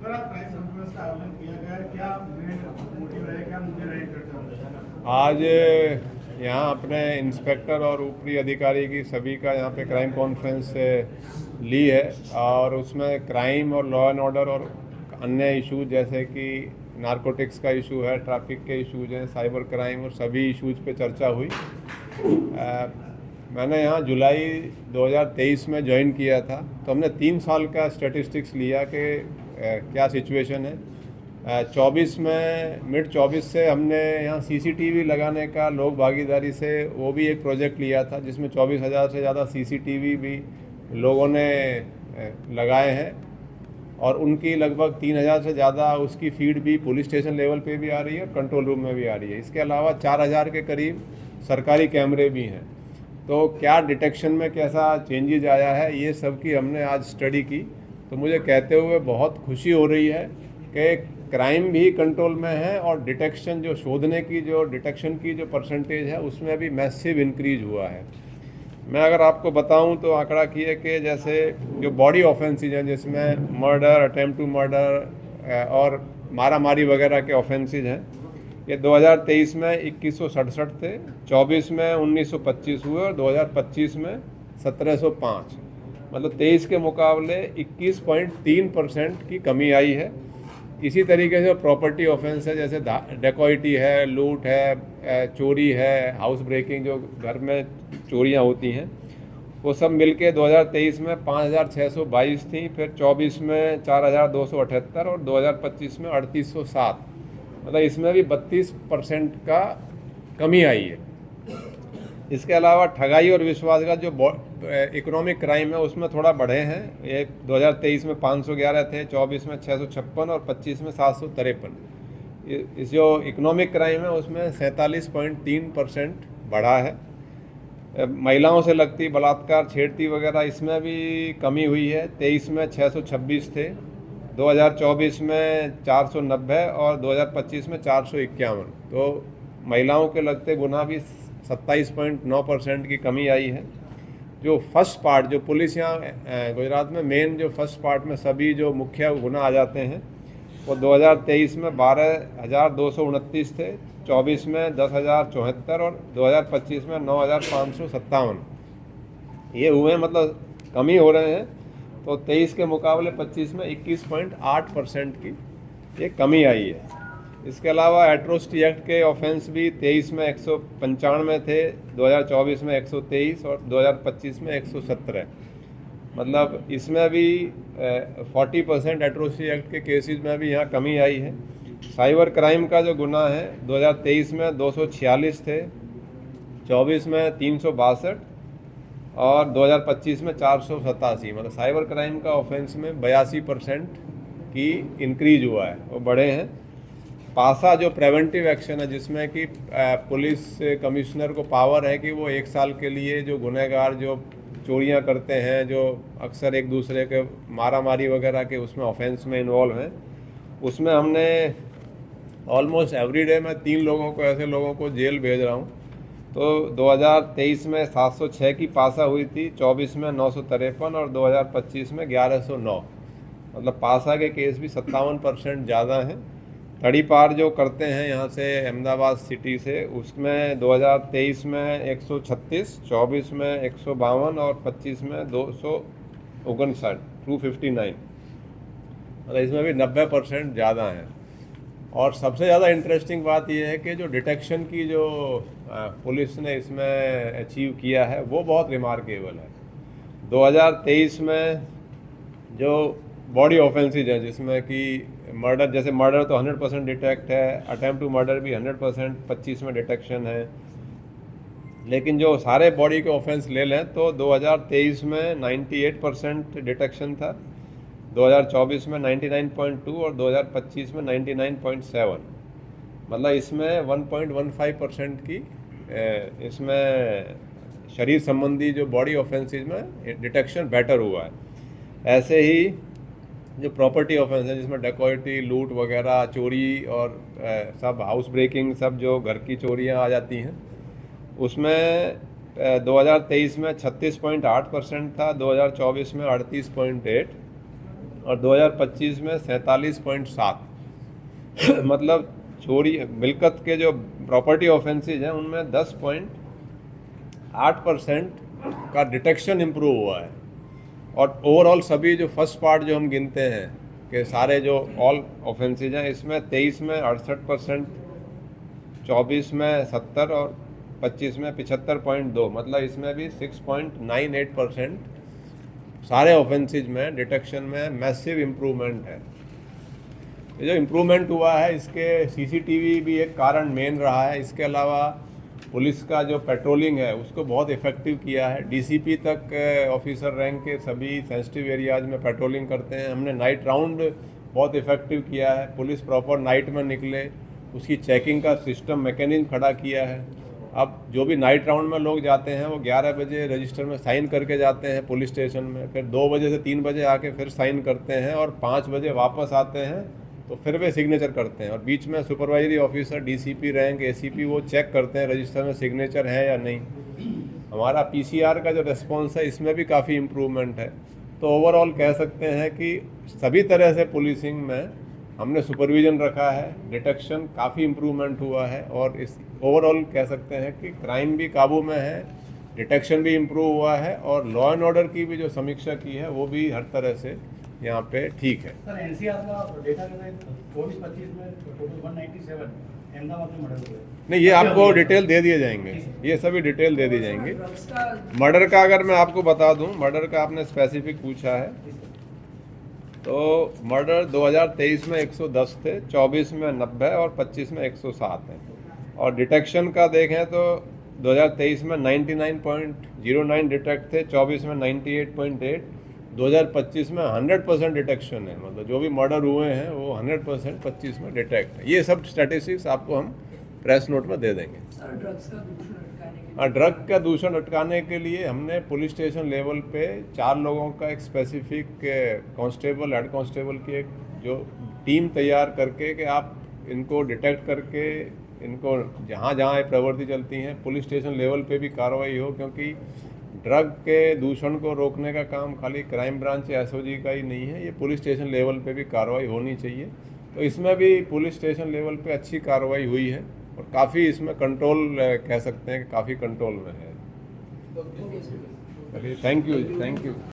आज यहाँ अपने इंस्पेक्टर और ऊपरी अधिकारी की सभी का यहाँ पे क्राइम कॉन्फ्रेंस ली है और उसमें क्राइम और लॉ एंड ऑर्डर और अन्य इशूज जैसे कि नारकोटिक्स का इशू है, ट्रैफिक के इशूज हैं, साइबर क्राइम और सभी इशूज पे चर्चा हुई। मैंने यहाँ जुलाई 2023 में ज्वाइन किया था, तो हमने 3 साल का स्टैटिस्टिक्स लिया कि क्या सिचुएशन है। 24 में मिड 24 से हमने यहाँ सीसीटीवी लगाने का लोक भागीदारी से वो भी एक प्रोजेक्ट लिया था, जिसमें 24,000 से ज़्यादा सीसीटीवी भी लोगों ने लगाए हैं और उनकी लगभग 3,000 से ज़्यादा उसकी फीड भी पुलिस स्टेशन लेवल पे भी आ रही है और कंट्रोल रूम में भी आ रही है। इसके अलावा 4,000 के करीब सरकारी कैमरे भी हैं। तो क्या डिटेक्शन में कैसा चेंजेज आया है, ये सब की हमने आज स्टडी की। तो मुझे कहते हुए बहुत खुशी हो रही है कि क्राइम भी कंट्रोल में है और डिटेक्शन जो शोधने की जो डिटेक्शन की जो परसेंटेज है उसमें भी मैसिव इंक्रीज हुआ है। मैं अगर आपको बताऊं तो आंकड़ा की है कि जैसे जो बॉडी ऑफेंसेज हैं जिसमें मर्डर, अटेम्प्ट टू मर्डर और मारामारी वगैरह के ऑफेंसेज हैं, ये 2023 में 2167 थे, 24 में 1925 हुए और 2025 में 1705। मतलब 23 के मुकाबले 21.3% की कमी आई है। इसी तरीके से प्रॉपर्टी ऑफेंस है, जैसे डेकॉइटी है, लूट है, चोरी है, हाउस ब्रेकिंग, जो घर में चोरियां होती हैं, वो सब मिलके 2023 में 5,622 थी, फिर 24 में 4,278 और 2025 में 3,807। मतलब इसमें भी 32% का कमी आई है। इसके अलावा ठगाई और विश्वासघात जो इकोनॉमिक क्राइम है उसमें थोड़ा बढ़े हैं। ये 2023 में 511 थे, 24 में 656 और 25 में 753। इस जो इकोनॉमिक क्राइम है उसमें 47.3% बढ़ा है। महिलाओं से लगती बलात्कार, छेड़ती वगैरह, इसमें भी कमी हुई है। 23 में 626 थे, 2024 में 490 और 2025 में 451। तो महिलाओं के लगते गुनाह भी 27.9% की कमी आई है। जो फर्स्ट पार्ट, जो पुलिस यहाँ गुजरात में मेन जो फर्स्ट पार्ट में सभी जो मुख्य गुनाह आ जाते हैं, वो 2023 में 12,229 थे, 24 में 10,074 और 2025 में 9,557 ये हुए, मतलब कमी हो रहे हैं। तो 23 के मुकाबले 25 में 21.8% की ये कमी आई है। इसके अलावा एट्रोसिटी एक्ट के ऑफेंस भी 23 में 195 थे, 2024 में 123 और 2025 में 117। मतलब इसमें भी 40% एट्रोसिटी एक्ट के केसेस में भी यहाँ कमी आई है। साइबर क्राइम का जो गुनाह है 2023 में 246 थे, 24 में 362 और 2025 में 487। मतलब साइबर क्राइम का ऑफेंस में 82% की इंक्रीज हुआ है, वो बढ़े हैं। पासा जो प्रिवेंटिव एक्शन है, जिसमें कि पुलिस कमिश्नर को पावर है कि वो 1 साल के लिए जो गुनहगार जो चोरियां करते हैं, जो अक्सर एक दूसरे के मारामारी वगैरह के उसमें ऑफेंस में इन्वॉल्व हैं, उसमें हमने ऑलमोस्ट एवरी डे मैं 3 लोगों को, ऐसे लोगों को जेल भेज रहा हूँ। तो 2023 में 706 की पासा हुई थी, 24 में 953 और 2025 में 1109। मतलब पासा के केस भी 57% ज़्यादा हैं। तड़ीपार जो करते हैं यहाँ से अहमदाबाद सिटी से, उसमें 2023 में 136, 24 में 152 और 25 में 259, 259। मतलब इसमें भी 90% ज़्यादा हैं। और सबसे ज़्यादा इंटरेस्टिंग बात यह है कि जो डिटेक्शन की जो पुलिस ने इसमें अचीव किया है वो बहुत रिमार्केबल है। 2023 में जो बॉडी ऑफेंसेज हैं, जिसमें कि मर्डर, जैसे मर्डर तो 100% डिटेक्ट है, अटेम्प्ट टू मर्डर भी 100% 25 में डिटेक्शन है। लेकिन जो सारे बॉडी के ऑफेंस ले लें तो 2023 में 98% डिटेक्शन था, 2024 में 99.2 और 2025 में 99.7। मतलब इसमें 1.15% की इसमें शरीर संबंधी जो बॉडी ऑफेंसेज में डिटेक्शन बेटर हुआ है। ऐसे ही जो प्रॉपर्टी ऑफेंस है, जिसमें डेकोइटी, लूट वगैरह, चोरी और सब हाउस ब्रेकिंग, सब जो घर की चोरियां आ जाती हैं, उसमें 2023 में 36.8% था, 2024 में 38.8 और 2025 में 47.7। मतलब चोरी मिल्कत के जो प्रॉपर्टी ऑफेंसेज हैं उनमें 10.8% का डिटेक्शन इम्प्रूव हुआ है। और ओवरऑल सभी जो फर्स्ट पार्ट जो हम गिनते हैं कि सारे जो ऑल ऑफेंसेज हैं, इसमें 23 में 68%, 24 में 70 और 25 में 75.2, मतलब इसमें भी 6.98% सारे ऑफेंसेज में डिटेक्शन में मैसिव इम्प्रूवमेंट है। ये जो इम्प्रूवमेंट हुआ है इसके सीसीटीवी भी एक कारण मेन रहा है। इसके अलावा पुलिस का जो पेट्रोलिंग है उसको बहुत इफेक्टिव किया है। डीसीपी तक ऑफिसर रैंक के सभी सेंसिटिव एरियाज में पेट्रोलिंग करते हैं। हमने नाइट राउंड बहुत इफेक्टिव किया है। पुलिस प्रॉपर नाइट में निकले, उसकी चेकिंग का सिस्टम मैकेनिज्म खड़ा किया है। अब जो भी नाइट राउंड में लोग जाते हैं वो 11 बजे रजिस्टर में साइन करके जाते हैं पुलिस स्टेशन में, फिर 2 बजे से 3 बजे आके फिर साइन करते हैं और 5 बजे वापस आते हैं तो फिर वे सिग्नेचर करते हैं। और बीच में supervisory officer, DCP rank, ACP वो चेक करते हैं रजिस्टर में सिग्नेचर है या नहीं। हमारा पीसीआर का जो रिस्पॉन्स है इसमें भी काफ़ी इम्प्रूवमेंट है। तो ओवरऑल कह सकते हैं कि सभी तरह से पुलिसिंग में हमने सुपरविजन रखा है, डिटेक्शन काफ़ी इम्प्रूवमेंट हुआ है और इस ओवरऑल कह सकते हैं कि क्राइम भी काबू में है, डिटेक्शन भी इम्प्रूव हुआ है और लॉ एंड ऑर्डर की भी जो समीक्षा की है वो भी हर तरह से यहाँ पे ठीक है। सर एनसीआर का डेटा जो है 24-25 में टोटल 197 अहमदाबाद में मर्डर हुए। नहीं, ये आपको डिटेल दे दिए जाएंगे, ये सभी डिटेल दे दी जाएंगी। मर्डर का अगर मैं आपको बता दूं, मर्डर का आपने स्पेसिफिक पूछा है, तो मर्डर 2023 में 110 थे, 24 में 90 और 25 में 107 है। और डिटेक्शन का देखें तो 2023 में 99.09 डिटेक्ट थे, 24 में 98.8, 2025 में 100% डिटेक्शन है। मतलब जो भी मर्डर हुए हैं वो 100% 25 में डिटेक्ट है। ये सब स्टैटिस्टिक्स आपको हम प्रेस नोट में दे देंगे। ड्रग का दूषण अटकाने के लिए हमने पुलिस स्टेशन लेवल पे 4 लोगों का एक स्पेसिफिक कांस्टेबल, हेड कांस्टेबल की एक जो टीम तैयार करके कि आप इनको डिटेक्ट करके इनको जहाँ जहाँ ये प्रवृत्ति चलती हैं पुलिस स्टेशन लेवल पे भी कार्रवाई हो, क्योंकि ड्रग के दूषण को रोकने का काम खाली क्राइम ब्रांच या एसओजी का ही नहीं है, ये पुलिस स्टेशन लेवल पे भी कार्रवाई होनी चाहिए। तो इसमें भी पुलिस स्टेशन लेवल पे अच्छी कार्रवाई हुई है और काफ़ी इसमें कंट्रोल कह सकते हैं कि काफ़ी कंट्रोल में है। चलिए, थैंक यू।